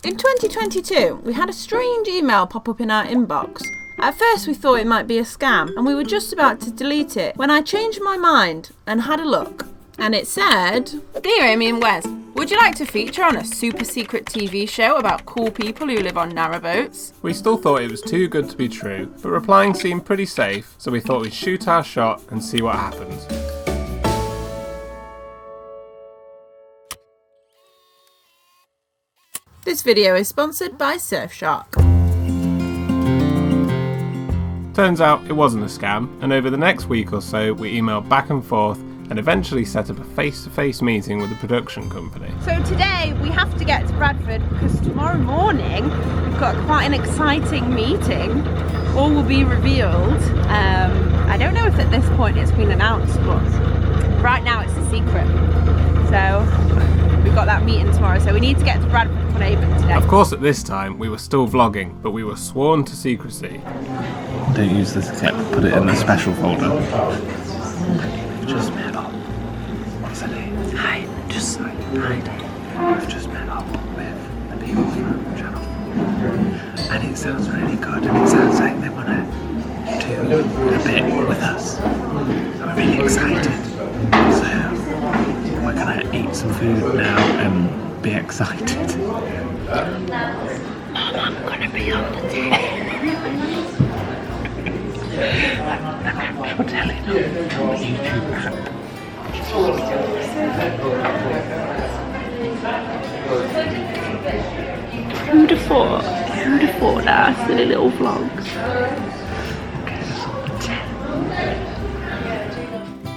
In 2022, we had a strange email pop up in our inbox. At first we thought it might be a scam and we were just about to delete it when I changed my mind and had a look. And it said, "Dear Amy and Wes, would you like to feature on a super secret TV show about cool people who live on narrowboats?" We still thought it was too good to be true, but replying seemed pretty safe, so we thought we'd shoot our shot and see what happens. This video is sponsored by Surfshark. Turns out it wasn't a scam, and over the next week or so we emailed back and forth and eventually set up a face-to-face meeting with the production company. So today we have to get to Bradford because tomorrow morning we've got quite an exciting meeting. All will be revealed. I don't know if at this point it's been announced, but right now it's a secret. So we've got that meeting tomorrow, so we need to get to Bradford upon Avon today. Of course at this time we were still vlogging, but we were sworn to secrecy. Don't use this clip, put it in the special folder. We've just met up. What's her name? Hi, just hi. We've just met up with the people from Channel 4. And it sounds really good, and it sounds like they want to do a bit with us. I'm really excited. So we're gonna eat some food now and be excited. Mom, I'm gonna be on the telly. National telly, not the YouTube app. Who'd have thought our silly little vlogs?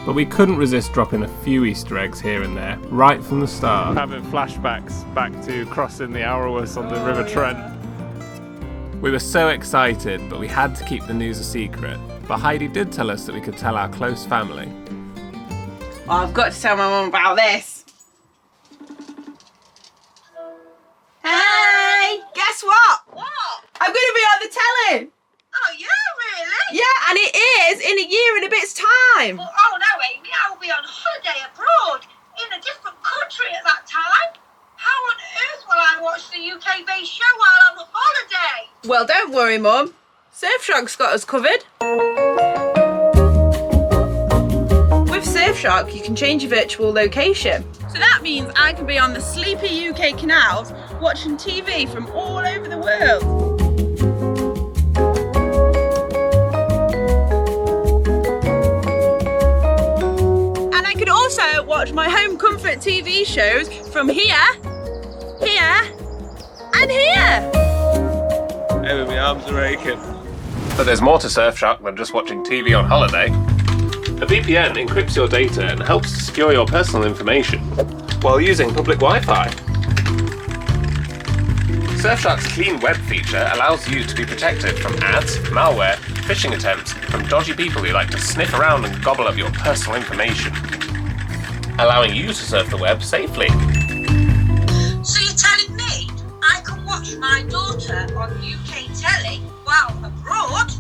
But we couldn't resist dropping a few Easter eggs here and there, right from the start. Having flashbacks back to crossing the Arrows on the River Trent. We were so excited, but we had to keep the news a secret. But Heidi did tell us that we could tell our close family. Oh, I've got to tell my mum about this. Hey, guess what? What? I'm going to be on the telly. Oh, yeah, really? Yeah, and it is in a year and a bit's time. Well, oh, no, Amy, I will be on holiday abroad in a different country at that time. How on earth will I watch the UK-based show while I'm on holiday? Well, don't worry, Mum. Surfshark's got us covered. With Surfshark, you can change your virtual location. So that means I can be on the sleepy UK canals watching TV from all over the world. And I can also watch my home comfort TV shows from here, and here. Oh, my arms are aching. But there's more to Surfshark than just watching TV on holiday. A VPN encrypts your data and helps to secure your personal information while using public Wi-Fi. Surfshark's clean web feature allows you to be protected from ads, malware, phishing attempts, from dodgy people who like to sniff around and gobble up your personal information, allowing you to surf the web safely. So you're telling me I can watch my daughter on UK telly while abroad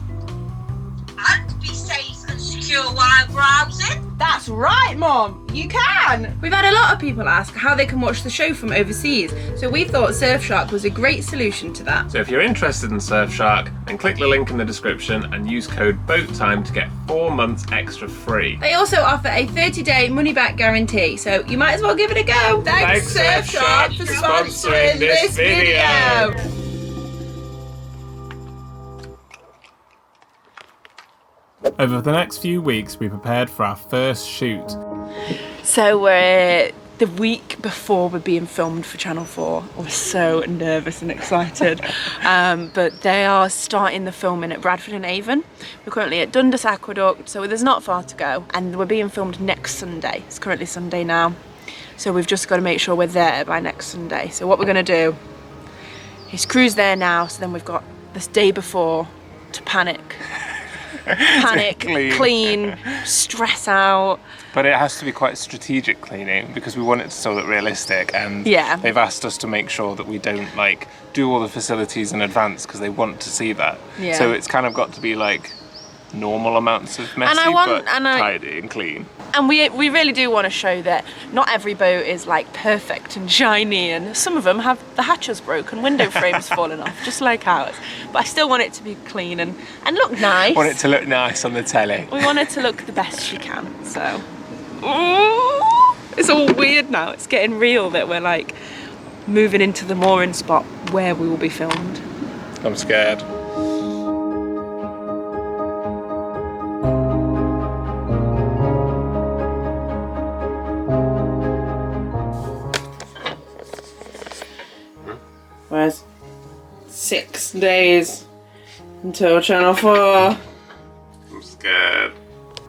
and be safe and secure while browsing? That's right, Mum, you can! We've had a lot of people ask how they can watch the show from overseas, so we thought Surfshark was a great solution to that. So if you're interested in Surfshark, then click the link in the description and use code BOATTIME to get 4 months extra free. They also offer a 30-day money-back guarantee, so you might as well give it a go. Thanks Surfshark for sponsoring this video. Over the next few weeks, we prepared for our first shoot. So we're the week before we're being filmed for Channel 4. We're so nervous and excited. But they are starting the filming at Bradford and Avon. We're currently at Dundas Aqueduct, so there's not far to go. And we're being filmed next Sunday. It's currently Sunday now. So we've just got to make sure we're there by next Sunday. So what we're going to do is cruise there now, so then we've got this day before to panic. Clean, stress out. But it has to be quite strategic cleaning because we want it to still look realistic, and they've asked us to make sure that we don't like do all the facilities in advance because they want to see that. So it's kind of got to be like normal amounts of messy, but tidy and clean. And we really do want to show that not every boat is like perfect and shiny, and some of them have the hatches broken, window frames falling off, just like ours. But I still want it to be clean and look nice. Want it to look nice on the telly. We want it to look the best she can, so. Ooh, it's all weird now. It's getting real that we're like moving into the mooring spot where we will be filmed. I'm scared. Where's 6 days until Channel 4? I'm scared.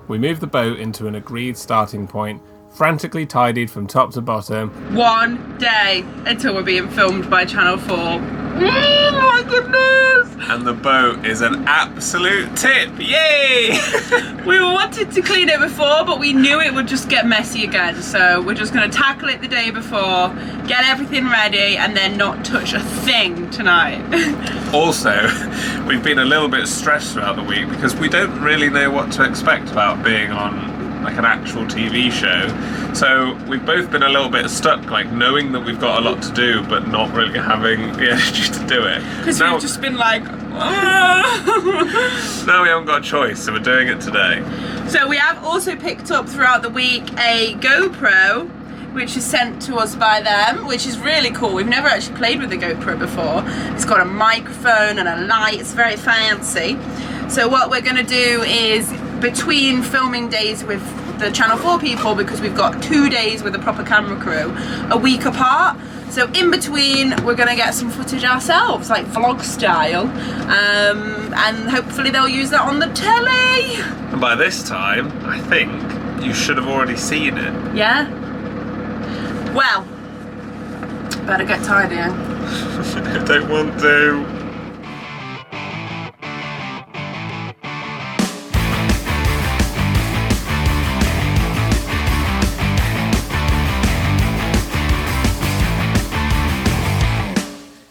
We moved the boat into an agreed starting point, frantically tidied from top to bottom. 1 day until we're being filmed by Channel 4. Oh my goodness! And the boat is an absolute tip, yay! We wanted to clean it before, but we knew it would just get messy again, so we're just going to tackle it the day before, get everything ready, and then not touch a thing tonight. Also, we've been a little bit stressed throughout the week because we don't really know what to expect about being on like an actual TV show. So we've both been a little bit stuck, like knowing that we've got a lot to do, but not really having the energy to do it. Because we've just been like, now we haven't got a choice, so we're doing it today. So we have also picked up throughout the week a GoPro, which is sent to us by them, which is really cool. We've never actually played with a GoPro before. It's got a microphone and a light, it's very fancy. So what we're gonna do is, between filming days with the Channel 4 people, because we've got 2 days with a proper camera crew, a week apart. So in between, we're gonna get some footage ourselves, like vlog style, and hopefully they'll use that on the telly. And by this time, I think you should have already seen it. Yeah? Well, better get tidying. I don't want to.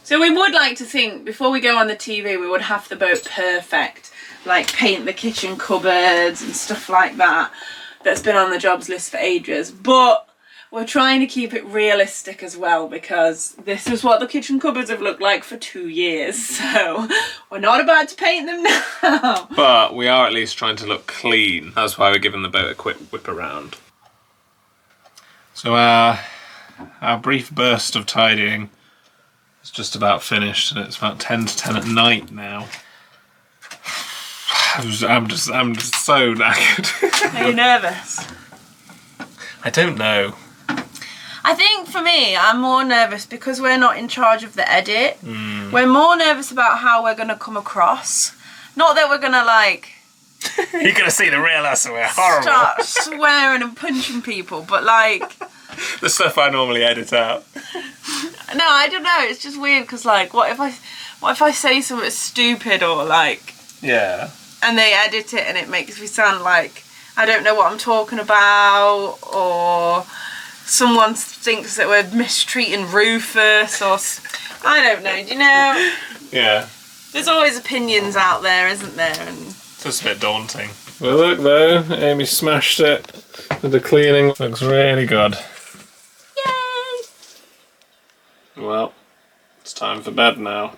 So we would like to think, before we go on the TV, we would have the boat perfect. Like paint the kitchen cupboards and stuff like that. That's been on the jobs list for ages. But we're trying to keep it realistic as well, because this is what the kitchen cupboards have looked like for 2 years. So we're not about to paint them now. But we are at least trying to look clean. That's why we're giving the boat a quick whip around. So our brief burst of tidying is just about finished, and it's about 10 to 10 at night now. I'm just so knackered. Are you nervous? I don't know. I think for me, I'm more nervous because we're not in charge of the edit. We're more nervous about how we're going to come across. Not that we're going to like... You're going to see the real us and we're horrible. Start swearing and punching people, but like... The stuff I normally edit out. No, I don't know. It's just weird because, like, what if I say something stupid or like, yeah, and they edit it and it makes me sound like I don't know what I'm talking about, or someone thinks that we're mistreating Rufus, or I don't know. Do you know? Yeah. There's always opinions out there, isn't there? And it's just a bit daunting. Well, look though, Amy smashed it with the cleaning. Looks really good. Well, it's time for bed now.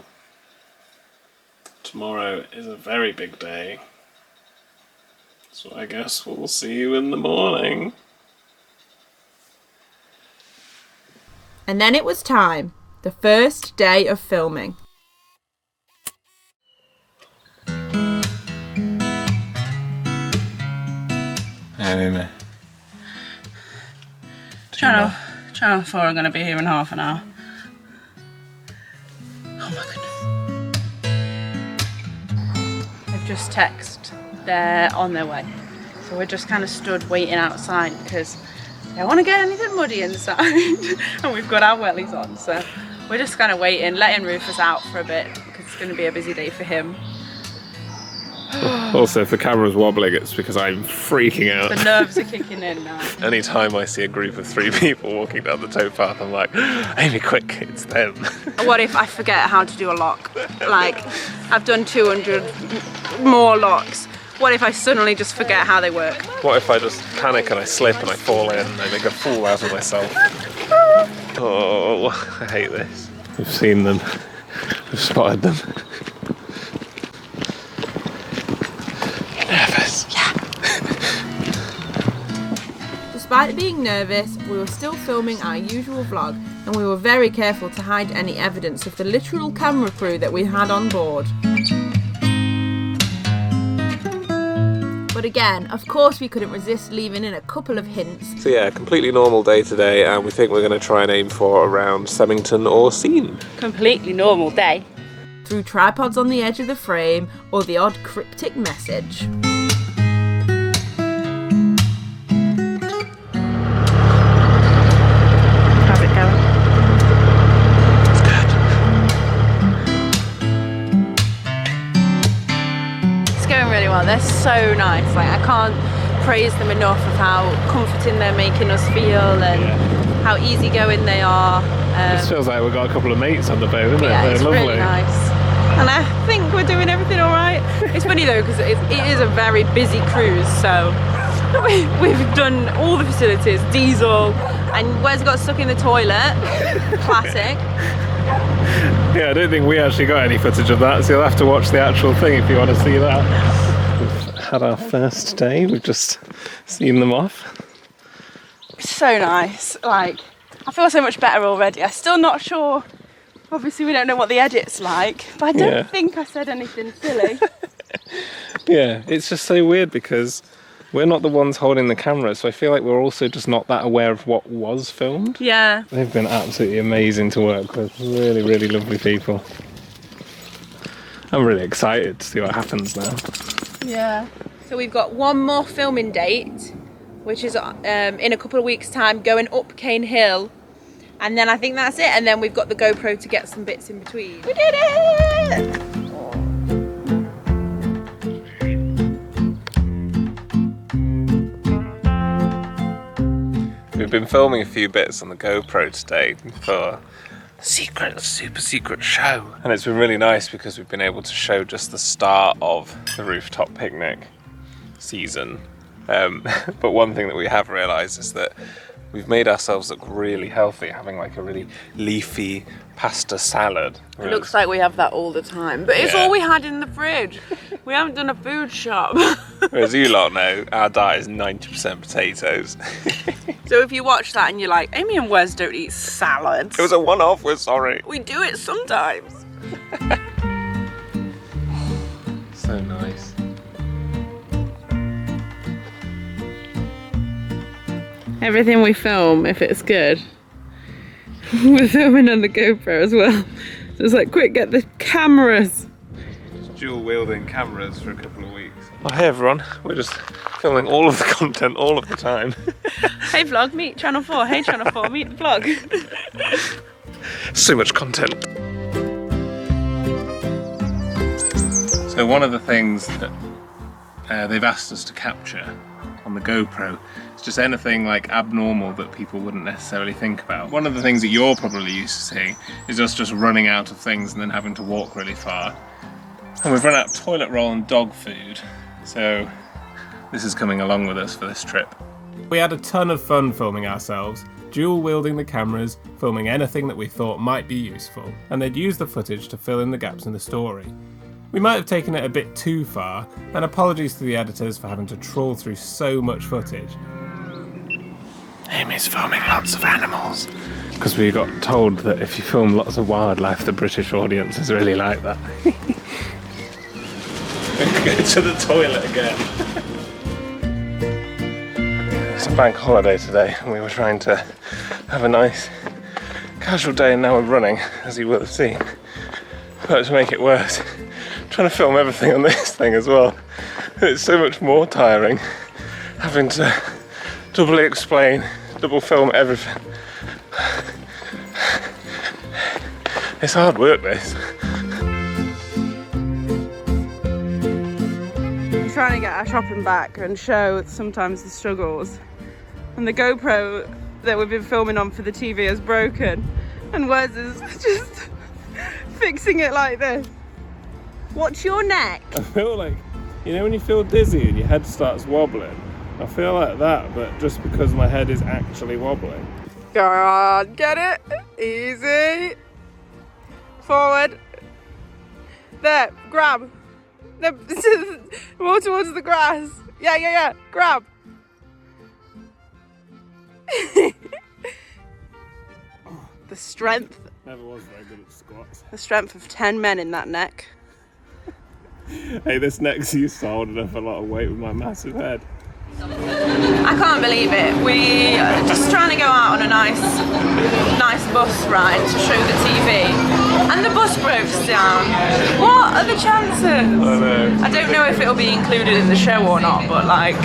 Tomorrow is a very big day. So I guess we'll see you in the morning. And then it was time. The first day of filming. Amy. Channel 4 are going to be here in half an hour. Oh my goodness. They've just texted. They're on their way. So we're just kind of stood waiting outside because they don't want to get anything muddy inside. And we've got our wellies on. So we're just kind of waiting, letting Rufus out for a bit because it's going to be a busy day for him. Also, if the camera's wobbling, it's because I'm freaking out. The nerves are kicking in now. Anytime I see a group of 3 people walking down the towpath, I'm like, Amy, quick, it's them. What if I forget how to do a lock? Like, I've done 200 more locks. What if I suddenly just forget how they work? What if I just panic and I slip and I fall in and I make a fool out of myself? Oh, I hate this. We've seen them. We've spotted them. Nervous. Yeah. Despite being nervous, we were still filming our usual vlog, and we were very careful to hide any evidence of the literal camera crew that we had on board. But again, of course we couldn't resist leaving in a couple of hints. So yeah, completely normal day today, and we think we're going to try and aim for around Semmington or Caen. Completely normal day. Through tripods on the edge of the frame, or the odd cryptic message. How's it going? It's good. It's going really well. They're so nice. Like, I can't praise them enough of how comforting they're making us feel and how easygoing they are. This feels like we've got a couple of mates on the boat, isn't it? Yeah, They're it's lovely. really nice. And I think we're doing everything all right. It's funny though, because it is a very busy cruise, so we've done all the facilities, diesel, and Wes got stuck in the toilet. Classic. Yeah, I don't think we actually got any footage of that, so you'll have to watch the actual thing if you want to see that. We've had our first day, we've just seen them off. So nice. Like, I feel so much better already. I'm still not sure. Obviously, we don't know what the edit's like, but I don't think I said anything silly. Yeah, it's just so weird because we're not the ones holding the camera, so I feel like we're also just not that aware of what was filmed. Yeah. They've been absolutely amazing to work with. Really, really lovely people. I'm really excited to see what happens now. Yeah. So we've got one more filming date, which is in a couple of weeks' time, going up Caen Hill. And then I think that's it. And then we've got the GoPro to get some bits in between. We did it! We've been filming a few bits on the GoPro today for secret, super secret show. And it's been really nice because we've been able to show just the start of the rooftop picnic season. But one thing that we have realised is that we've made ourselves look really healthy, having like a really leafy pasta salad. It looks like we have that all the time, but it's all we had in the fridge. We haven't done a food shop. Whereas you lot know, our diet is 90% potatoes. So if you watch that and you're like, Amy and Wes don't eat salads. It was a one-off, we're sorry. We do it sometimes. So nice. Everything we film, if it's good, we're filming on the GoPro as well. So it's like, quick, get the cameras. Dual wielding cameras for a couple of weeks. Oh, hey everyone, we're just filming all of the content all of the time. Hey vlog, meet Channel 4. Hey Channel 4, meet the vlog. So much content. So one of the things that they've asked us to capture on the GoPro is just anything like abnormal that people wouldn't necessarily think about. One of the things that you're probably used to seeing is us just running out of things and then having to walk really far. And we've run out of toilet roll and dog food, so this is coming along with us for this trip. We had a ton of fun filming ourselves, dual wielding the cameras, filming anything that we thought might be useful, and they'd use the footage to fill in the gaps in the story. We might have taken it a bit too far, and apologies to the editors for having to trawl through so much footage. Amy's filming lots of animals. Because we got told that if you film lots of wildlife, the British audience is really like that. Go to the toilet again. It's a bank holiday today, and we were trying to have a nice casual day, and now we're running, as you will have seen. But to make it worse, I'm trying to film everything on this thing as well. It's so much more tiring, having to doubly explain, double film everything. It's hard work, this. We're trying to get our shopping back and show sometimes the struggles. And the GoPro that we've been filming on for the TV is broken, and Wes is just fixing it like this. Watch your neck. I feel like You know when you feel dizzy and your head starts wobbling? I feel like that, but just because my head is actually wobbling. Go on, get it. Easy. Forward. There, grab. More towards the grass. Yeah. Grab. The strength. Never was very good at squats. The strength of 10 men in that neck. Hey, this neck's used to holding up a lot of weight with my massive head. I can't believe it. We are just trying to go out on a nice bus ride to show the TV, and the bus broke down. What are the chances? I know. I don't know if it'll be included in the show or not, but like,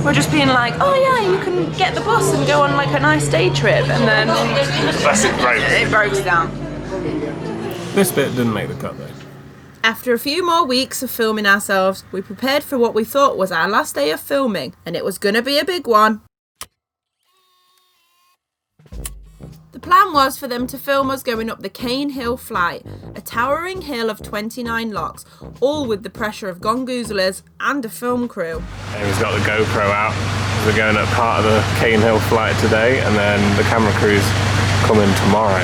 we're just being like, oh yeah, you can get the bus and go on like a nice day trip, and then it broke down. This bit didn't make the cut though. After a few more weeks of filming ourselves, we prepared for what we thought was our last day of filming, and it was gonna be a big one. The plan was for them to film us going up the Caen Hill flight, a towering hill of 29 locks, all with the pressure of gongoozlers and a film crew. Amy's got the GoPro out. We're going up part of the Caen Hill flight today, and then the camera crews come in tomorrow.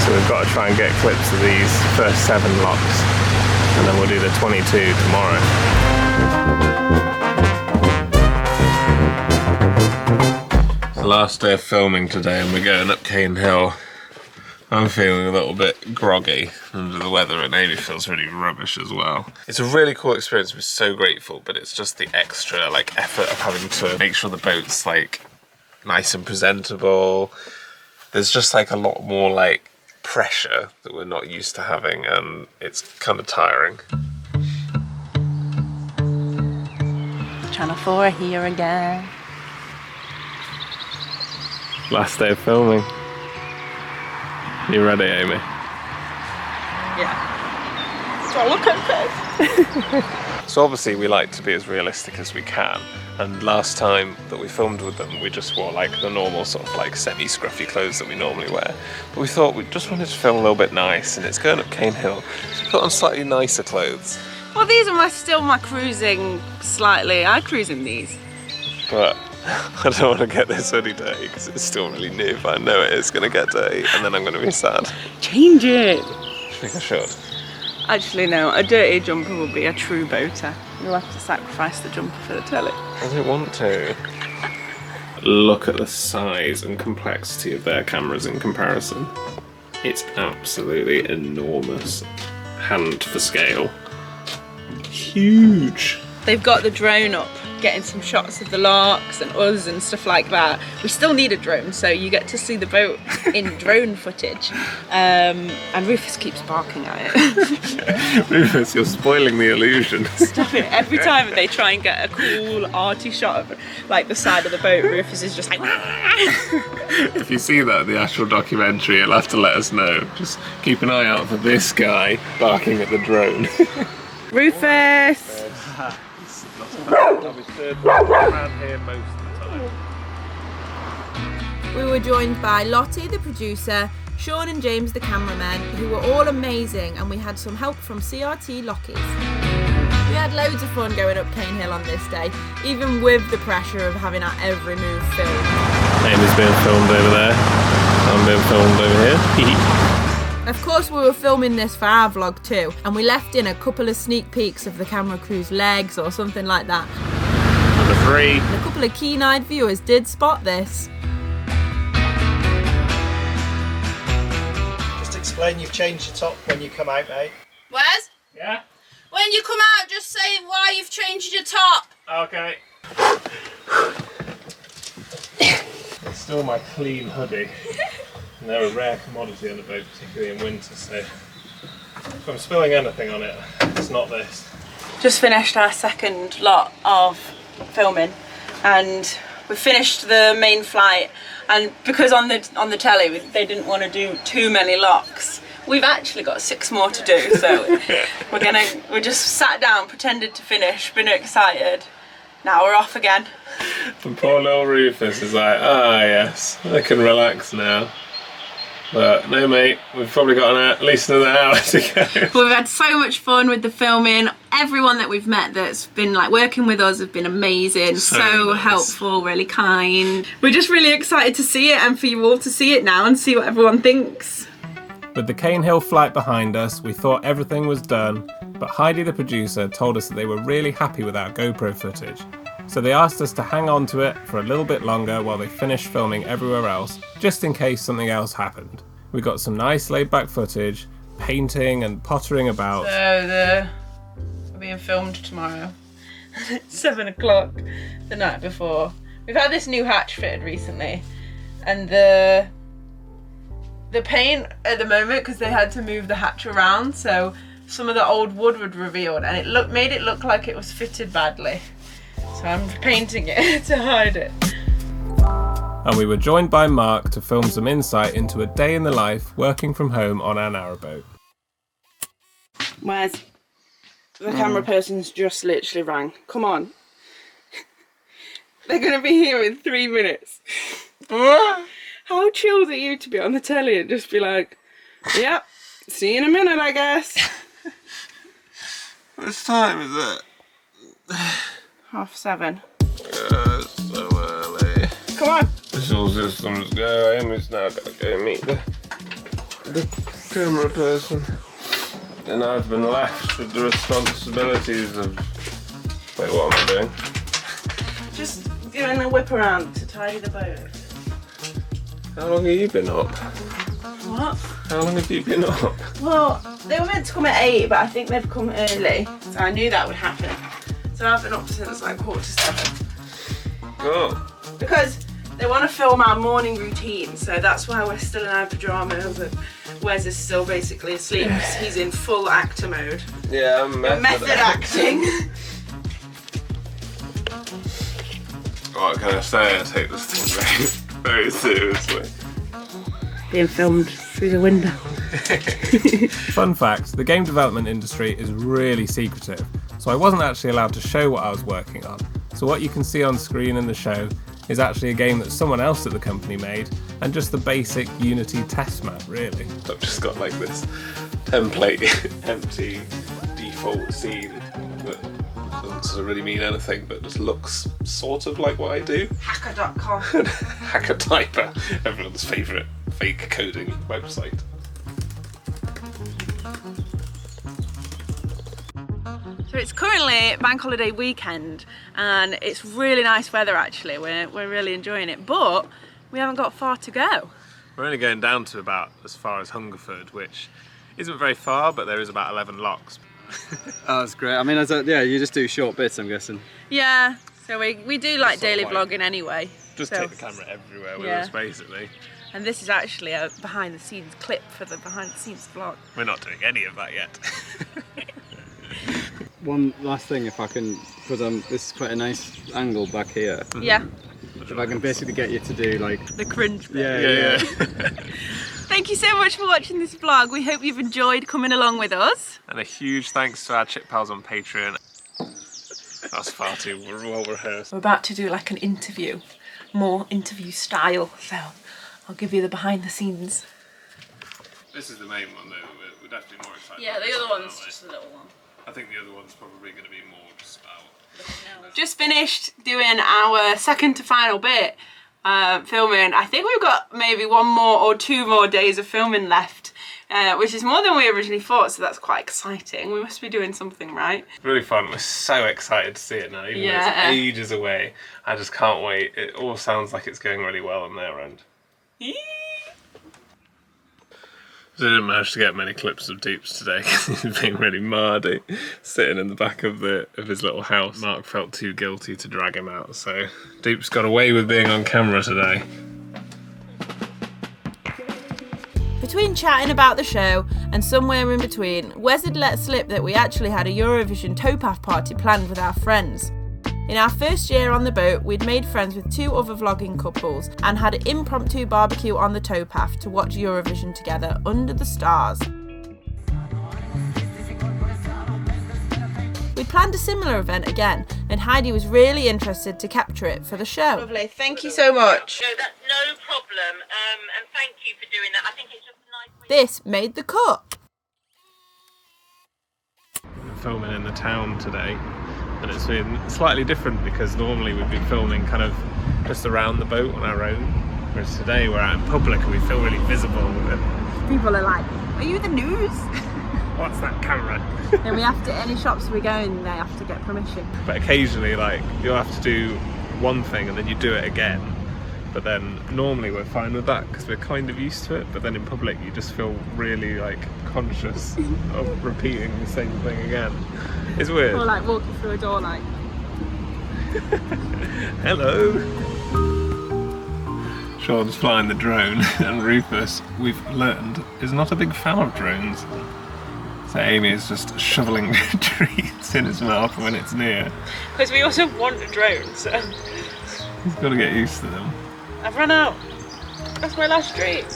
So we've got to try and get clips of these first 7 locks, and then we'll do the 22 tomorrow. It's the last day of filming today, and we're going up Caen Hill. I'm feeling a little bit groggy under the weather, and Amy feels really rubbish as well. It's a really cool experience. We're so grateful, but it's just the extra like effort of having to make sure the boat's like nice and presentable. There's just like a lot more like pressure that we're not used to having, and it's kind of tiring. Channel 4 here again. Last day of filming. You ready, Amy? Yeah. Do I look okay? So obviously we like to be as realistic as we can, and last time that we filmed with them we just wore like the normal sort of like semi-scruffy clothes that we normally wear, but we thought we just wanted to film a little bit nice, and it's going up Caen Hill, so we put on slightly nicer clothes. Well, these are still my cruising slightly. I cruise in these. But I don't want to get this hoodie dirty because it's still really new, but I know it is going to get dirty and then I'm going to be sad. Change it. I think I should. Actually, no. A dirty jumper will be a true boater. You'll have to sacrifice the jumper for the telly. I don't want to. Look at the size and complexity of their cameras in comparison. It's absolutely enormous. Hand for scale. Huge. They've got the drone up, getting some shots of the larks and us and stuff like that. We still need a drone, so you get to see the boat in drone footage. And Rufus keeps barking at it. Rufus, you're spoiling the illusion. Stop it. Every time they try and get a cool arty shot of like the side of the boat, Rufus is just like If you see that in the actual documentary, you'll have to let us know. Just keep an eye out for this guy barking at the drone. Rufus! Around here most of the time. We were joined by Lottie, the producer, Sean and James, the cameramen, who were all amazing, and we had some help from CRT Lockies. We had loads of fun going up Caen Hill on this day, even with the pressure of having our every move filmed. Amy's being filmed over there. I'm being filmed over here. Of course, we were filming this for our vlog too, and we left in a couple of sneak peeks of the camera crew's legs or something like that. Number 3. And a couple of keen-eyed viewers did spot this. Just explain you've changed your top when you come out, mate. Wes? Yeah? When you come out, just say why you've changed your top. Okay. It's still my clean hoodie. And they're a rare commodity on the boat, particularly in winter, so if I'm spilling anything on it, it's not this. Just finished our second lot of filming, and we finished the main flight, and because on the telly they didn't want to do too many locks, we've actually got 6 more to do, so we just sat down, pretended to finish, been excited. Now we're off again. And poor little Rufus is like, ah yes, I can relax now. But no mate, we've probably got at least another hour to go. But we've had so much fun with the filming. Everyone that we've met that's been like working with us have been amazing, so nice. helpful, really kind. We're just really excited to see it and for you all to see it now and see what everyone thinks. With the Caen Hill flight behind us, we thought everything was done, but Heidi the producer told us that they were really happy with our GoPro footage. So they asked us to hang on to it for a little bit longer while they finished filming everywhere else, just in case something else happened. We got some nice laid-back footage, painting and pottering about. So we're being filmed tomorrow. 7 o'clock the night before. We've had this new hatch fitted recently, and the paint at the moment, because they had to move the hatch around, so some of the old wood was revealed, and it made it look like it was fitted badly. So I'm painting it to hide it. And we were joined by Mark to film some insight into a day in the life working from home on our narrowboat. Where's the camera person's just literally rang? Come on. They're going to be here in 3 minutes. How chilled are you to be on the telly and just be like, yep, see you in a minute, I guess. What time is it? 7:30. It's so early. Come on. Visual systems going. It's now got to go meet the camera person. And I've been left with the responsibilities of... Wait, what am I doing? Just doing a whip around to tidy the boat. How long have you been up? What? How long have you been up? Well, they were meant to come at 8, but I think they've come early. So I knew that would happen. So I've been up since like 6:45. Oh. Because they want to film our morning routine, so that's why we're still in our pyjamas and Wes is still basically asleep because he's in full actor mode. Yeah, I'm method acting. What can I say? I take this thing very, very seriously. Being filmed through the window. Fun fact, the game development industry is really secretive, so I wasn't actually allowed to show what I was working on. So what you can see on screen in the show is actually a game that someone else at the company made, and just the basic Unity test map, really. I've just got like this template, empty default scene that doesn't sort of really mean anything, but just looks sort of like what I do. Hacker.com. Hacker Typer, everyone's favourite fake coding website. So it's currently bank holiday weekend and it's really nice weather actually. We're really enjoying it, but we haven't got far to go. We're only going down to about as far as Hungerford, which isn't very far, but there is about 11 locks. Oh, that's great. I mean, yeah, you just do short bits, I'm guessing. Yeah, so we do like daily vlogging anyway. Just so, take the camera everywhere with us, basically. And this is actually a behind the scenes clip for the behind the scenes vlog. We're not doing any of that yet. One last thing, if I can, because this is quite a nice angle back here. Yeah. If I can basically get you to do like... The cringe bit. Yeah. Thank you so much for watching this vlog. We hope you've enjoyed coming along with us. And a huge thanks to our chip pals on Patreon. That's far too well rehearsed. We're about to do like an interview, more interview style, so I'll give you the behind the scenes. This is the main one though, we're definitely more excited. Yeah, the other one's just a little one. I think the other one's probably going to be more just about... Just finished doing our second to final bit, filming. I think we've got maybe 1 more or 2 more days of filming left, which is more than we originally thought, so that's quite exciting. We must be doing something right. Really fun, we're so excited to see it now, even though it's ages away. I just can't wait. It all sounds like it's going really well on their end. I didn't manage to get many clips of Deeps today because he's being really mardy, sitting in the back of his little house. Mark felt too guilty to drag him out, so Deeps got away with being on camera today. Between chatting about the show and somewhere in between, Wes had let slip that we actually had a Eurovision towpath party planned with our friends. In our first year on the boat, we'd made friends with 2 other vlogging couples and had an impromptu barbecue on the towpath to watch Eurovision together under the stars. We planned a similar event again, and Heidi was really interested to capture it for the show. Lovely, thank you so much. No, no problem. problem, and thank you for doing that. I think it's just a nice way. This made the cut. Filming in the town today, and it's been slightly different because normally we've been filming kind of just around the boat on our own, whereas today we're out in public and we feel really visible. And People are like, are you the news? what's that camera? And we have to, any shops we go in, they have to get permission. But occasionally, like, you'll have to do one thing and then you do it again. But then normally we're fine with that because we're kind of used to it. But then in public, you just feel really like conscious of repeating the same thing again. It's weird. Or like walking through a door like. Hello. Sean's flying the drone, and Rufus, we've learned, is not a big fan of drones. So Amy is just shoveling treats in his mouth when it's near. Because we also want a drone, so He's got to get used to them. I've run out. That's my last treat.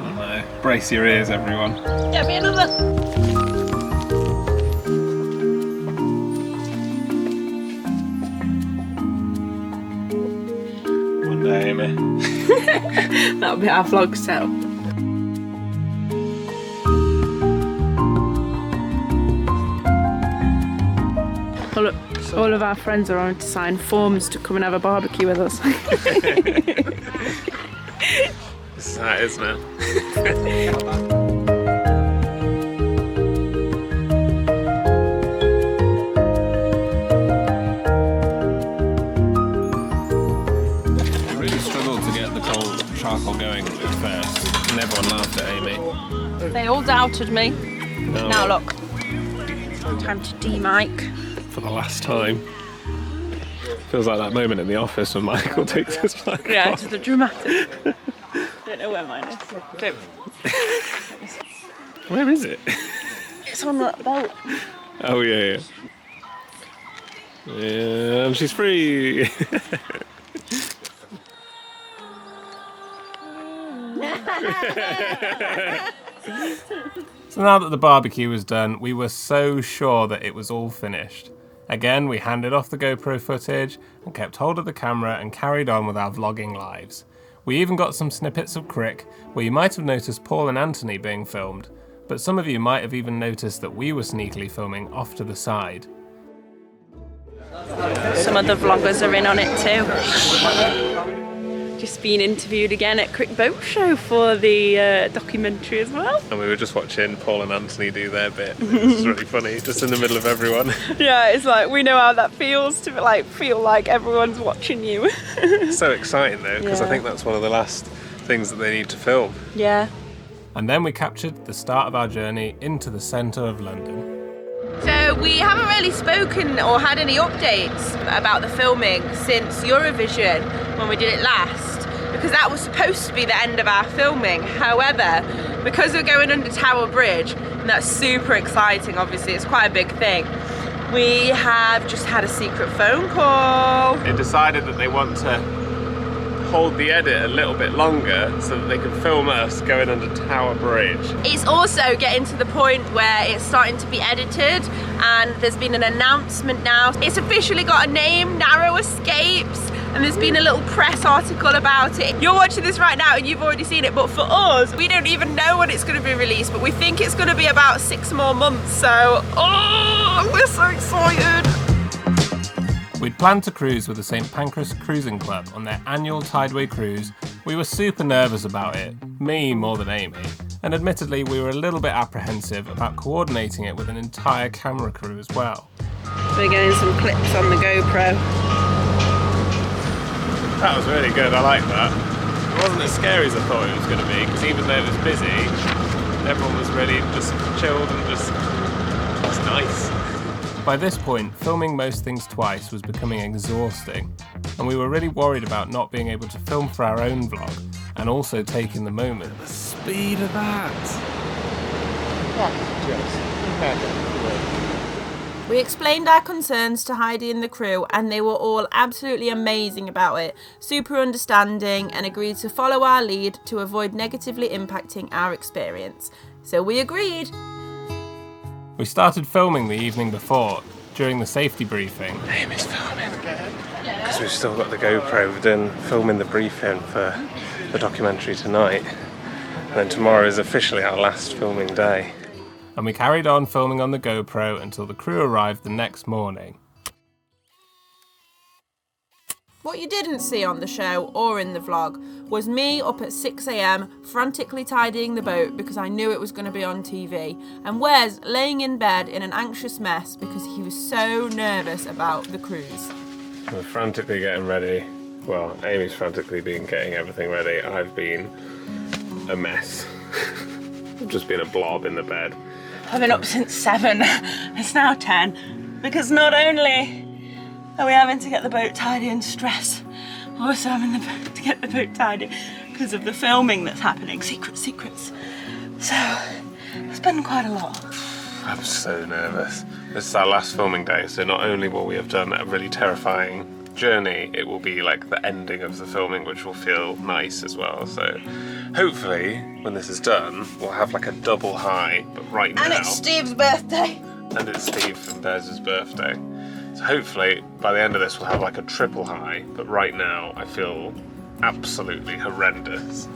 Oh no. Brace your ears, everyone. Get me another. One day, Amy. That'll be our vlog so. Well, look, all of our friends are on to sign forms to come and have a barbecue with us. This is how it is, man. I really struggled to get the coal charcoal going at first, and everyone laughed at Amy. They all doubted me. No. Now look, time to de-mic. For the last time. Feels like that moment in the office when Michael takes his mic Yeah, off. it's the dramatic. Don't know where mine is. Don't. Where is it? It's on that boat. Oh yeah. Yeah, she's free. So now that the barbecue was done, we were so sure that it was all finished. Again, we handed off the GoPro footage and kept hold of the camera and carried on with our vlogging lives. We even got some snippets of Crick, where you might have noticed Paul and Anthony being filmed, but some of you might have even noticed that we were sneakily filming off to the side. Some other vloggers are in on it too. Just been interviewed again at Crick Boat Show for the documentary as well. And we were just watching Paul and Anthony do their bit. It's really funny, just in the middle of everyone. Yeah, it's like we know how that feels to like feel like everyone's watching you. So exciting though, because I Yeah. think that's one of the last things that they need to film. Yeah. And then we captured the start of our journey into the centre of London. So we haven't really spoken or had any updates about the filming since Eurovision when we did it last, because that was supposed to be the end of our filming. However, because we're going under Tower Bridge, and that's super exciting, obviously it's quite a big thing, we have just had a secret phone call. They decided that they want to hold the edit a little bit longer so that they can film us going under Tower Bridge. It's also getting to the point where it's starting to be edited, and there's been an announcement now. It's officially got a name, Narrow Escapes, and there's been a little press article about it. You're watching this right now and you've already seen it, but for us, we don't even know when it's going to be released, but we think it's going to be about 6 more months, so we're so excited. We'd planned to cruise with the St Pancras Cruising Club on their annual Tideway cruise. We were super nervous about it, me more than Amy, and admittedly we were a little bit apprehensive about coordinating it with an entire camera crew as well. We're getting some clips on the GoPro. That was really good, I like that. It wasn't as scary as I thought it was going to be, because even though it was busy, everyone was really just chilled and just nice. By this point, filming most things twice was becoming exhausting, and we were really worried about not being able to film for our own vlog, and also taking the moment. The speed of that! We explained our concerns to Heidi and the crew, and they were all absolutely amazing about it, super understanding, and agreed to follow our lead to avoid negatively impacting our experience. So we agreed. We started filming the evening before, during the safety briefing. Amy's filming, because we've still got the GoPro. We've done filming the briefing for the documentary tonight. And then tomorrow is officially our last filming day. And we carried on filming on the GoPro until the crew arrived the next morning. What you didn't see on the show or in the vlog was me up at 6 a.m. frantically tidying the boat because I knew it was going to be on TV, and Wes laying in bed in an anxious mess because he was so nervous about the cruise. We're frantically getting ready. Well, Amy's frantically been getting everything ready. I've been a mess. I've just been a blob in the bed. I've been up since 7. It's now 10. Because not only are we having to get the boat tidy and stress, we're also having to get the boat tidy because of the filming that's happening. Secrets. So, it's been quite a lot. I'm so nervous. This is our last filming day, so not only will we have done a really terrifying journey, it will be like the ending of the filming, which will feel nice as well. So hopefully when this is done, we'll have like a double high, but right now... And it's Steve's birthday. And it's Steve and Bez's birthday. So hopefully by the end of this we'll have like a triple high, but right now I feel absolutely horrendous.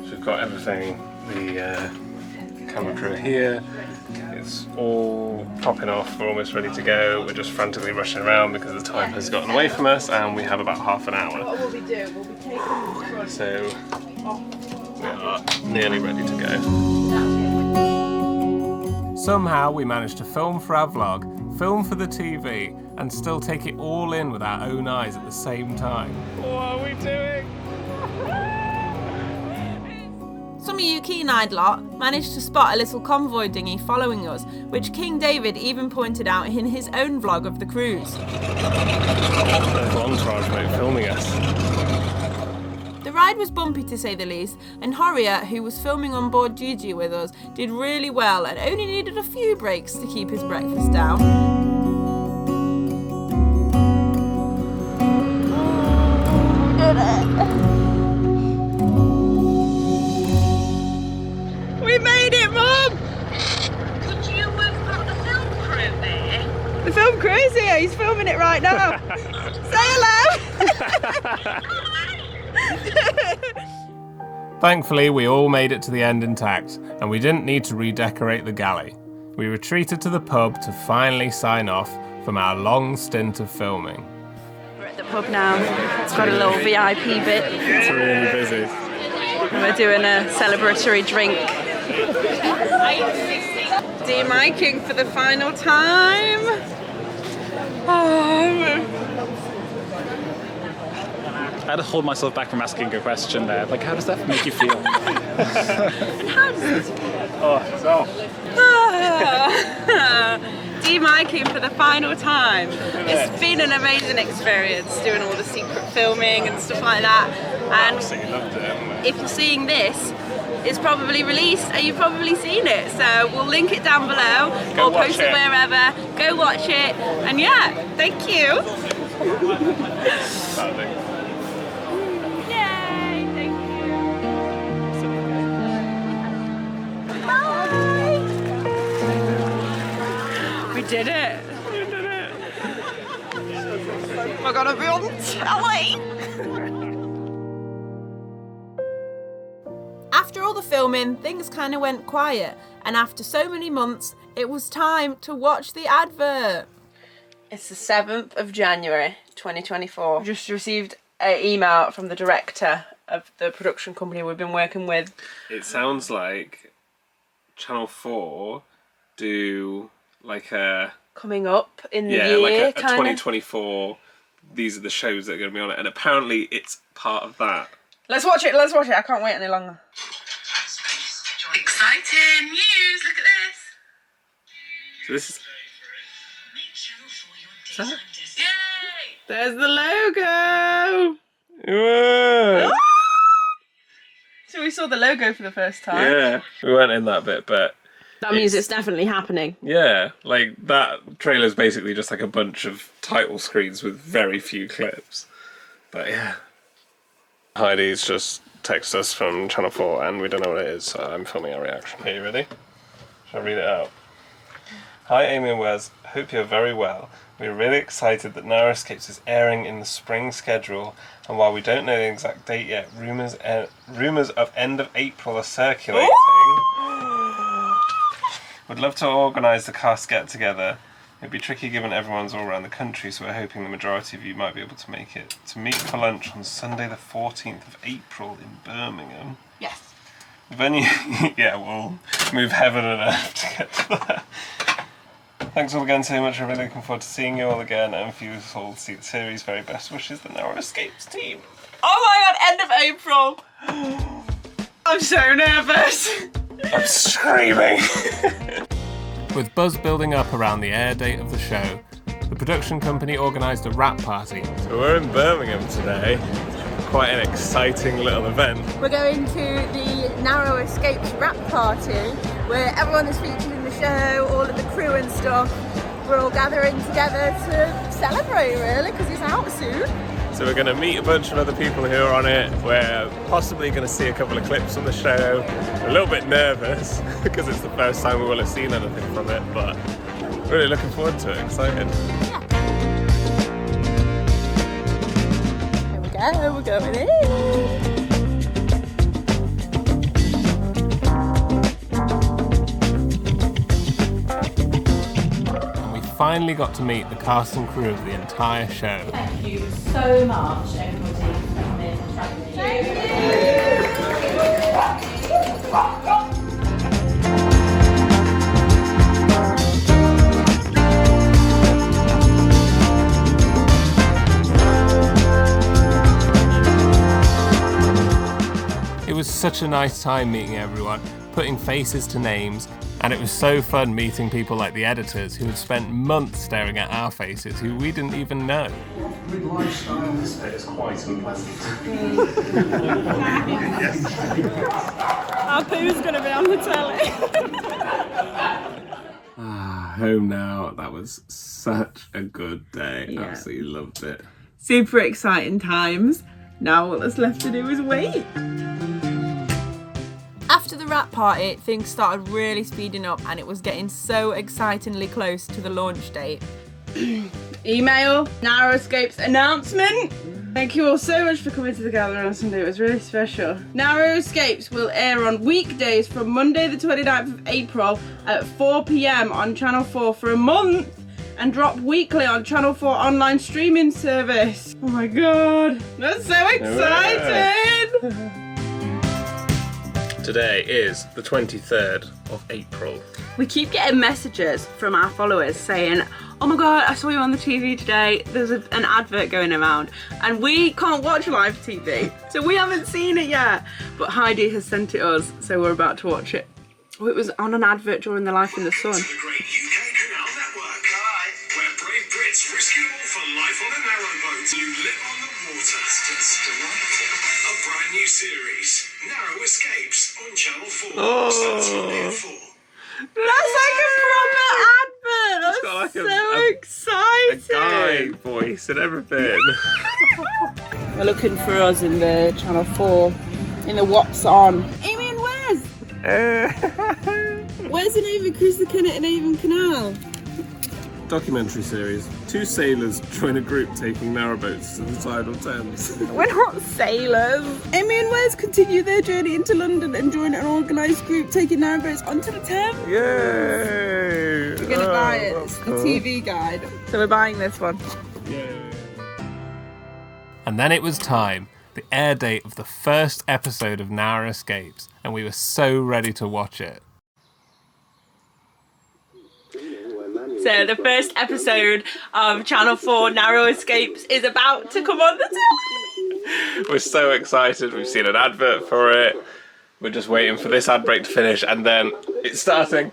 So we've got everything, the camera crew here. It's all topping off, we're almost ready to go. We're just frantically rushing around because the time has gotten away from us and we have about half an hour. What will we do? We'll be taking the front. So we are nearly ready to go. Somehow we managed to film for our vlog, film for the TV, and still take it all in with our own eyes at the same time. What are we doing? Some of you keen-eyed lot managed to spot a little convoy dinghy following us, which King David even pointed out in his own vlog of the cruise. There's Entourage mate filming us. The ride was bumpy to say the least, and Horia, who was filming on board Gigi with us, did really well and only needed a few breaks to keep his breakfast down. We made it, Mum! Could you have got the film crew there? The film crew is here, he's filming it right now. Say hello! Thankfully, we all made it to the end intact, and we didn't need to redecorate the galley. We retreated to the pub to finally sign off from our long stint of filming. We're at the pub now. It's got a little VIP bit. It's really busy. And we're doing a celebratory drink. Demiking for the final time. Oh. I had to hold myself back from asking a question there. Like, how does that make you feel? Demiking for the final time. It's been an amazing experience doing all the secret filming and stuff like that. And Absolutely loved it. if you're seeing this, it's probably released and you've probably seen it. So we'll link it down below Go or post watch it it. wherever. Go watch it. And yeah, thank you. Yay, thank you. Bye. We did it. We're gonna be on telly. After all the filming, things kind of went quiet, and after so many months, it was time to watch the advert. It's the 7th of January 2024. We just received an email from the director of the production company we've been working with. It sounds like Channel 4 do like a... Coming up in the Yeah, year, like a kind of. 2024, these are the shows that are going to be on it, and apparently it's part of that. Let's watch it, I can't wait any longer. Exciting news, look at this. So this is... Yay! There's the logo! Whoa! So we saw the logo for the first time. Yeah, we weren't in that bit, but That means it's definitely happening. yeah, like that trailer's basically just like a bunch of title screens with very few clips. But yeah. Heidi's just texted us from Channel 4 and we don't know what it is, so I'm filming our reaction. Are you ready? Shall I read it out? Hi Amy and Wes, hope you're very well. We're really excited that Narrow Escapes is airing in the spring schedule, and while we don't know the exact date yet, rumours of end of April are circulating. We'd love to organise the cast get together. It'd be tricky given everyone's all around the country, so we're hoping the majority of you might be able to make it. To meet for lunch on Sunday the 14th of April in Birmingham. Yes. The venue, yeah, we'll move heaven and earth to get to that. Thanks all again so much. I'm really looking forward to seeing you all again, and for you all to see the series. Very best wishes, the Narrow Escapes team. Oh my god, end of April! I'm so nervous! I'm screaming! With buzz building up around the air date of the show, the production company organised a wrap party. So we're in Birmingham today. Quite an exciting little event. We're going to the Narrow Escapes wrap party where everyone is featured in the show, all of the crew and stuff. We're all gathering together to celebrate really because it's out soon. So we're going to meet a bunch of other people who are on it. We're possibly going to see a couple of clips on the show. We're a little bit nervous because it's the first time we will have seen anything from it, but really looking forward to it, excited. Yeah, we're going in. We finally got to meet the cast and crew of the entire show. Thank you so much, everybody, for coming and chatting with It was such a nice time meeting everyone, putting faces to names, and it was so fun meeting people like the editors who had spent months staring at our faces who we didn't even know. With lifestyle, this bit is quite unpleasant. Our poo's going to be on the telly. Home now. That was such a good day. Yeah. Absolutely loved it. Super exciting times. Now all that's left to do is wait. After the wrap party, things started really speeding up and it was getting so excitingly close to the launch date. Email, Narrow Escapes announcement. Thank you all so much for coming to the gathering on Sunday. It was really special. Narrow Escapes will air on weekdays from Monday the 29th of April at 4 p.m. on Channel 4 for a month and drop weekly on Channel 4 online streaming service. Oh my god, that's so exciting! Today is the 23rd of April. We keep getting messages from our followers saying, oh my god, I saw you on the TV today, there's an advert going around, and we can't watch live TV, so we haven't seen it yet. But Heidi has sent it us, so we're about to watch it. Oh, it was on an advert during the Life in the Sun. The great UK Canal Network, where brave Brits risk it all for life on a narrowboat. You live on the water. Just delightful. A brand new series, Narrow Escapes, on Channel 4. Starts Monday at 4. That's like a proper advert! That's got like so a exciting! guy voice and everything. We're looking for us in the Channel 4, in the What's On. Amy and Wes! Where's the name of Cruise the Kennet and Avon Canal? Documentary series. Two sailors join a group taking narrowboats to the Tidal Thames. We're not sailors. Amy and Wes continue their journey into London and join an organised group taking narrowboats onto the Thames. Yay! We're gonna buy it. It's the TV guide. So we're buying this one. Yay! And then it was time, the air date of the first episode of Narrow Escapes, and we were so ready to watch it. So the first episode of Channel 4 Narrow Escapes is about to come on the telly. We're so excited. We've seen an advert for it. We're just waiting for this ad break to finish, and then it's starting.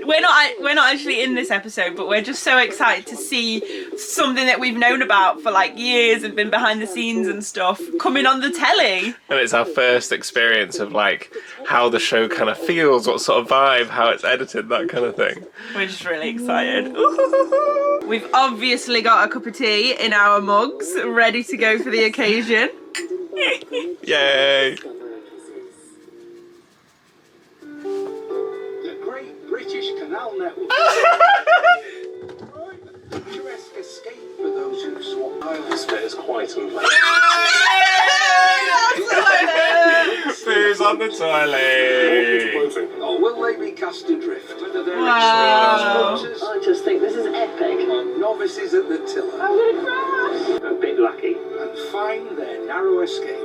We're not actually in this episode, but we're just so excited to see something that we've known about for like years and been behind the scenes and stuff coming on the telly. And it's our first experience of like how the show kind of feels, what sort of vibe, how it's edited, that kind of thing. We're just really excited. We've obviously got a cup of tea in our mugs, ready to go for the occasion. Yay! The Great British Canal Canal network. Picturesque escape for those who swap. This bit is quite unpleasant. Who's on the toilet? Or will they be cast adrift under their Wow. experienced motors? I just think this is epic. Or novices at the tiller. I'm gonna crash. A bit lucky. And find their narrow escape.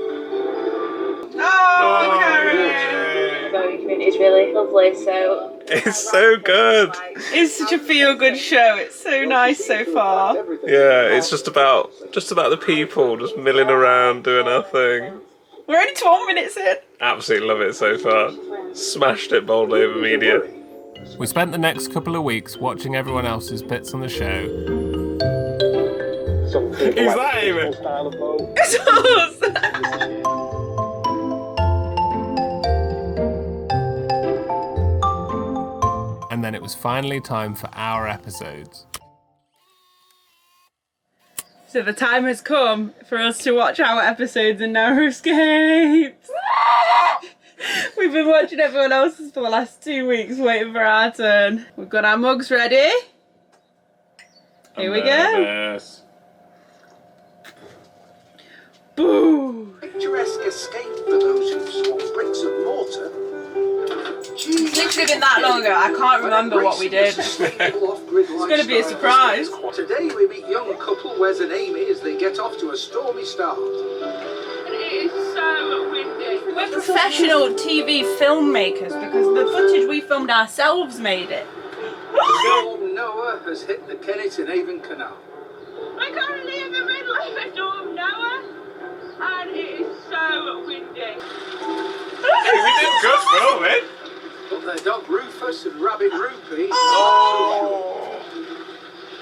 Oh, Boating community is really lovely, so It's so good. it's such a feel-good show. It's so nice so far. Yeah, it's just about the people just milling around doing our thing. We're only 12 minutes in. Absolutely love it so far. Smashed it bold over media. We spent the next couple of weeks watching everyone else's bits on the show. Is that even? It's us. And then it was finally time for our episodes. So the time has come for us to watch our episodes in Narrow Escapes. We've been watching everyone else's for the last 2 weeks, waiting for our turn. We've got our mugs ready. Here we go. Yes. Boo! Picturesque escape for those who swap bricks and mortar. It's literally been that long ago, I can't remember what we did. It's going to be a surprise. Today we meet young couple Wes and Amy as they get off to a stormy start. It is so windy. We're professional TV filmmakers because the footage we filmed ourselves made it. Storm Noah has hit the Kennet and Avon Canal. We're currently in the middle of a storm, Noah, and it is so windy. We did good filming. But their dog Rufus and rabbit Rupee.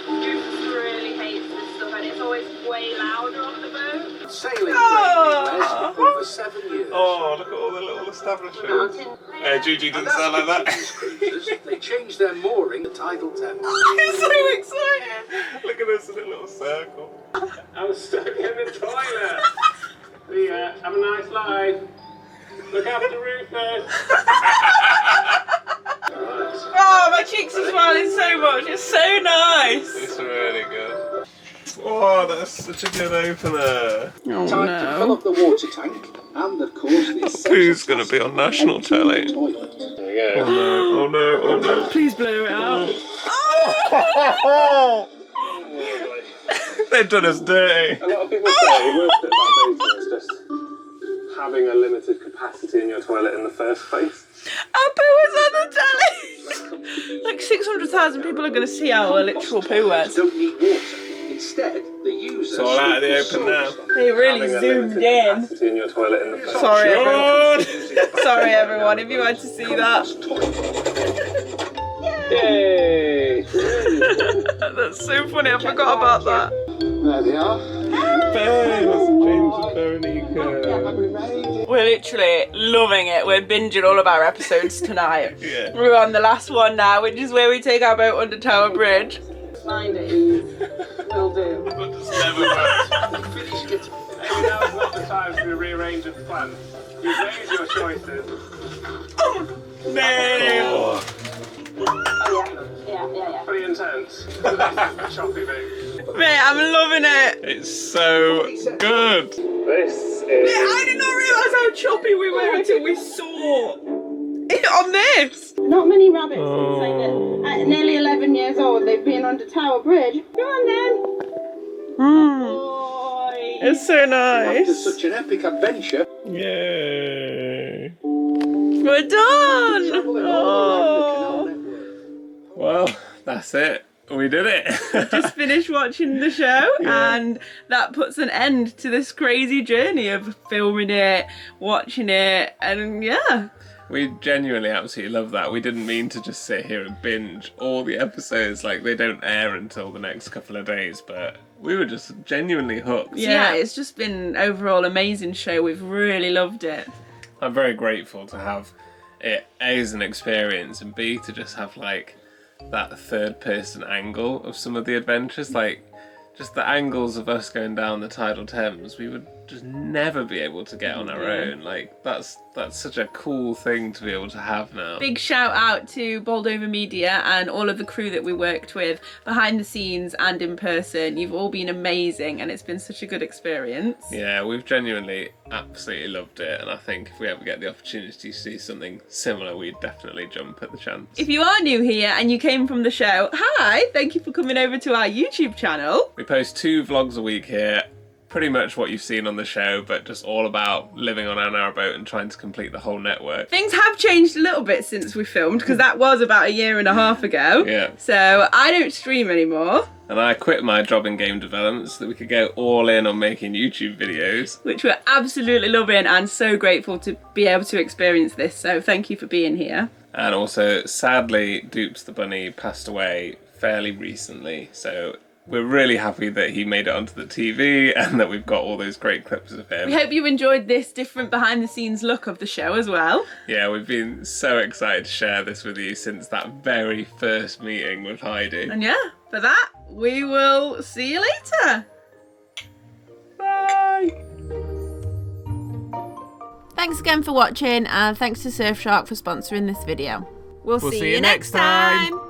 Rufus really hates this stuff, and it's always way louder on the boat. Sailing for over 7 years. Oh, look at all the little establishments. Gigi And didn't sound like that. these cruisers, they changed their mooring to Tidal Thames. I'm so excited. Look at us in a little circle. I'm stuck in the toilet. See ya. Have a nice life. Look after Rufus. Oh, my cheeks are smiling so much. It's so nice. It's really good. Oh, that's such a good opener. Oh Time to fill up the water tank and, of course, the Who's going to be on national telly? toilet. There you go. Oh no, oh no. Please blow it out. They've done us dirty. A lot of people say the worst bit about boating is just having a limited capacity in your toilet in the first place. Our poo was on the telly. Like 600,000 people are going to see our literal poo was. Don't need water. Instead, the user. It's all out of the open now. They really Having a zoomed limited in. capacity in your toilet in the first Sorry, everyone. Sean! Sorry, everyone, if you had to see that. Yay! That's so funny. I forgot about that. There they are. We're literally loving it. We're binging all of our episodes tonight. Yeah. We're on the last one now, which is where we take our boat under Tower Bridge. Find it. Will do. Just never works. Maybe now's not the time to rearrange the plan. You've made your choices. No! yeah. Pretty intense. Choppy bit. Mate, I'm loving it. It's so good. This is. I did not realise how choppy we were until we saw it on this. Not many rabbits can say that at nearly 11 years old they've been under Tower Bridge. Go on then. It's so After nice. such an epic adventure, Yay. We're done. travelling all around the canal network. Well, that's it. We did it. Just finished watching the show, and that puts an end to this crazy journey of filming it, watching it, and yeah. We genuinely absolutely love that. We didn't mean to just sit here and binge all the episodes, like they don't air until the next couple of days, but we were just genuinely hooked. Yeah, it's just been an overall amazing show. We've really loved it. I'm very grateful to have it A as an experience and B to just have like that third person angle of some of the adventures, like just the angles of us going down the tidal Thames. We would just never be able to get on our own. Like, that's such a cool thing to be able to have now. Big shout out to Boldover Media and all of the crew that we worked with behind the scenes and in person. You've all been amazing and it's been such a good experience. Yeah, we've genuinely absolutely loved it, and I think if we ever get the opportunity to see something similar, we'd definitely jump at the chance. If you are new here and you came from the show, hi, thank you for coming over to our YouTube channel. We post 2 vlogs a week here, pretty much what you've seen on the show, but just all about living on our narrowboat and trying to complete the whole network. Things have changed a little bit since we filmed, because that was about 1.5 years ago. Yeah. So I don't stream anymore. And I quit my job in game development so that we could go all in on making YouTube videos. Which we're absolutely loving and so grateful to be able to experience this. So thank you for being here. And also, sadly, Dupes the Bunny passed away fairly recently. So we're really happy that he made it onto the TV and that we've got all those great clips of him. We hope you enjoyed this different behind the scenes look of the show as well. Yeah, we've been so excited to share this with you since that very first meeting with Heidi. And yeah, for that, we will see you later. Bye! Thanks again for watching, and thanks to Surfshark for sponsoring this video. We'll see you next time.